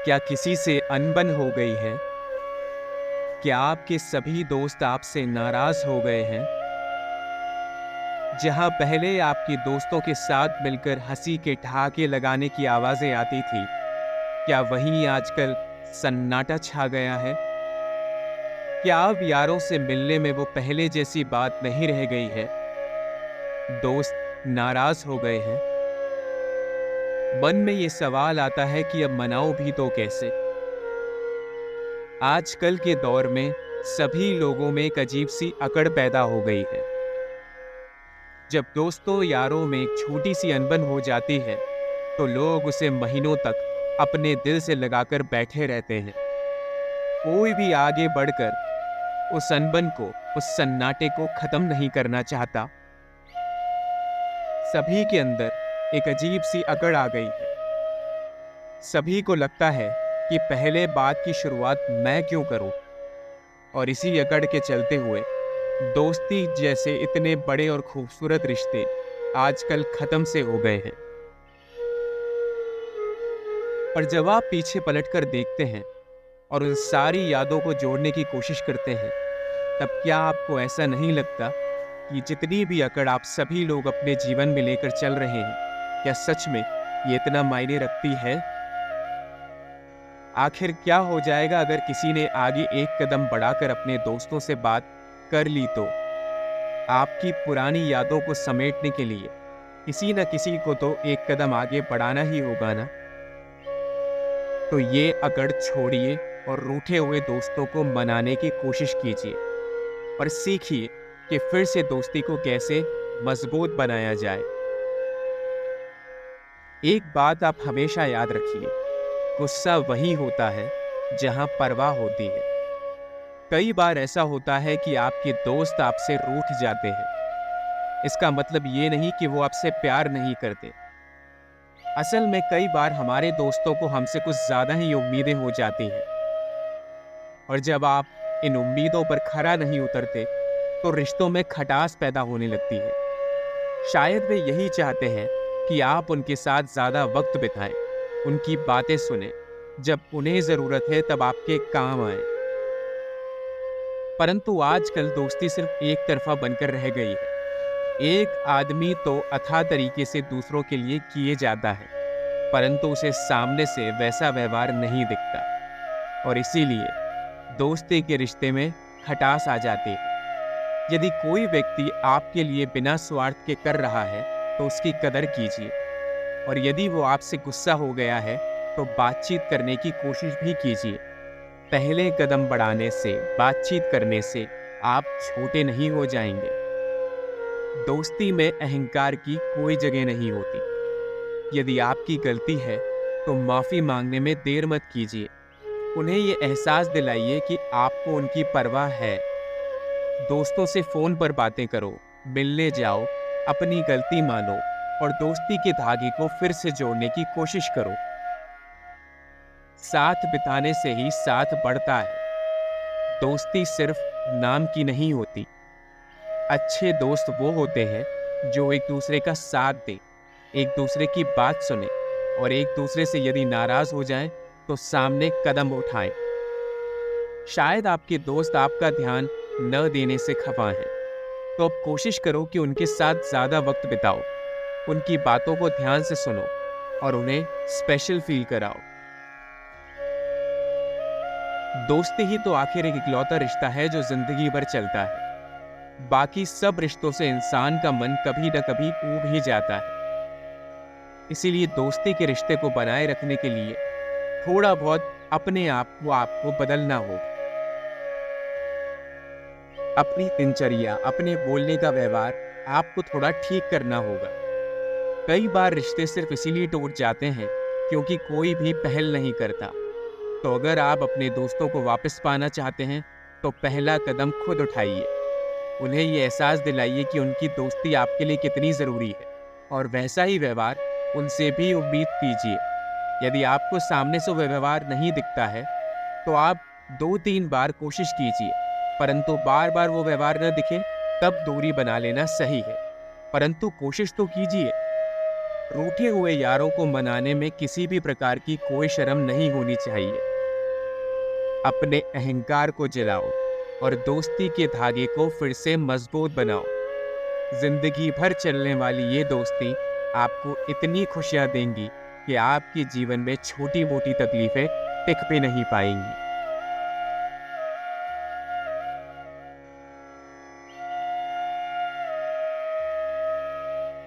क्या किसी से अनबन हो गई है? क्या आपके सभी दोस्त आपसे नाराज हो गए हैं? जहां पहले आपके दोस्तों के साथ मिलकर हंसी के ठहाके लगाने की आवाजें आती थी, क्या वहीं आजकल सन्नाटा छा गया है? क्या अब यारों से मिलने में वो पहले जैसी बात नहीं रह गई है? दोस्त नाराज हो गए हैं? मन में ये सवाल आता है कि अब मनाओ भी तो कैसे? आजकल के दौर में सभी लोगों में एक अजीब सी अकड़ पैदा हो गई है। जब दोस्तों यारों में एक छोटी सी अनबन हो जाती है, तो लोग उसे महीनों तक अपने दिल से लगाकर बैठे रहते हैं। कोई भी आगे बढ़कर उस अनबन को, उस सन्नाटे को खत्म नहीं करना चाहता। सभी के अंदर एक अजीब सी अकड़ आ गई है। सभी को लगता है कि पहले बात की शुरुआत मैं क्यों करूं, और इसी अकड़ के चलते हुए दोस्ती जैसे इतने बड़े और खूबसूरत रिश्ते आजकल खत्म से हो गए हैं। पर जब आप पीछे पलटकर देखते हैं और उन सारी यादों को जोड़ने की कोशिश करते हैं, तब क्या आपको ऐसा नहीं लगता कि जितनी भी अकड़ आप सभी लोग अपने जीवन में लेकर चल रहे हैं, क्या सच में ये इतना मायने रखती है? आखिर क्या हो जाएगा अगर किसी ने आगे एक कदम बढ़ाकर अपने दोस्तों से बात कर ली तो? आपकी पुरानी यादों को समेटने के लिए किसी न किसी को तो एक कदम आगे बढ़ाना ही होगा ना। तो ये अकड़ छोड़िए और रूठे हुए दोस्तों को मनाने की कोशिश कीजिए और सीखिए कि फिर से दोस्ती को कैसे मजबूत बनाया जाए। एक बात आप हमेशा याद रखिए, गुस्सा वही होता है जहां परवाह होती है। कई बार ऐसा होता है कि आपके दोस्त आपसे रूठ जाते हैं। इसका मतलब ये नहीं कि वो आपसे प्यार नहीं करते। असल में कई बार हमारे दोस्तों को हमसे कुछ ज्यादा ही उम्मीदें हो जाती हैं, और जब आप इन उम्मीदों पर खरा नहीं उतरते, तो रिश्तों में खटास पैदा होने लगती है। शायद वे यही चाहते हैं कि आप उनके साथ ज्यादा वक्त बिताएं, उनकी बातें सुने, जब उन्हें जरूरत है तब आपके काम आए। परंतु आजकल दोस्ती सिर्फ एक तरफा बनकर रह गई है। एक आदमी तो अथाह तरीके से दूसरों के लिए किए जाता है, परंतु उसे सामने से वैसा व्यवहार नहीं दिखता, और इसीलिए दोस्ती के रिश्ते में खटास आ जाती है। यदि कोई व्यक्ति आपके लिए बिना स्वार्थ के कर रहा है, तो उसकी कदर कीजिए, और यदि वो आपसे गुस्सा हो गया है, तो बातचीत करने की कोशिश भी कीजिए। पहले कदम बढ़ाने से, बातचीत करने से आप छोटे नहीं हो जाएंगे। दोस्ती में अहंकार की कोई जगह नहीं होती। यदि आपकी गलती है, तो माफी मांगने में देर मत कीजिए। उन्हें ये एहसास दिलाइए कि आपको उनकी परवाह है। दोस्तों से फोन पर बातें करो, मिलने जाओ, अपनी गलती मानो, और दोस्ती के धागे को फिर से जोड़ने की कोशिश करो। साथ बिताने से ही साथ बढ़ता है। दोस्ती सिर्फ नाम की नहीं होती। अच्छे दोस्त वो होते हैं जो एक दूसरे का साथ दें, एक दूसरे की बात सुने, और एक दूसरे से यदि नाराज हो जाएं, तो सामने कदम उठाएं। शायद आपके दोस्त आपका ध्यान न देने से खफा हैं, तो अब कोशिश करो कि उनके साथ ज्यादा वक्त बिताओ, उनकी बातों को ध्यान से सुनो, और उन्हें स्पेशल फील कराओ। दोस्ती ही तो आखिर एक इकलौता रिश्ता है जो जिंदगी भर चलता है। बाकी सब रिश्तों से इंसान का मन कभी न कभी ऊब ही जाता है। इसीलिए दोस्ती के रिश्ते को बनाए रखने के लिए थोड़ा बहुत अपने आप को आपको बदलना होगा। अपनी दिनचर्या, अपने बोलने का व्यवहार आपको थोड़ा ठीक करना होगा। कई बार रिश्ते सिर्फ इसीलिए टूट जाते हैं क्योंकि कोई भी पहल नहीं करता। तो अगर आप अपने दोस्तों को वापस पाना चाहते हैं, तो पहला कदम खुद उठाइए। उन्हें ये एहसास दिलाइए कि उनकी दोस्ती आपके लिए कितनी ज़रूरी है, और वैसा ही व्यवहार उनसे भी उम्मीद कीजिए। यदि आपको सामने से वो व्यवहार नहीं दिखता है, तो आप 2-3 बार कोशिश कीजिए, परंतु बार बार वो व्यवहार न दिखे, तब दूरी बना लेना सही है। परंतु कोशिश तो कीजिए। रूठे हुए यारों को मनाने में किसी भी प्रकार की कोई शर्म नहीं होनी चाहिए। अपने अहंकार को जलाओ और दोस्ती के धागे को फिर से मजबूत बनाओ। जिंदगी भर चलने वाली ये दोस्ती आपको इतनी खुशियां देंगी कि आपके जीवन में छोटी मोटी तकलीफें टिक भी नहीं पाएंगी।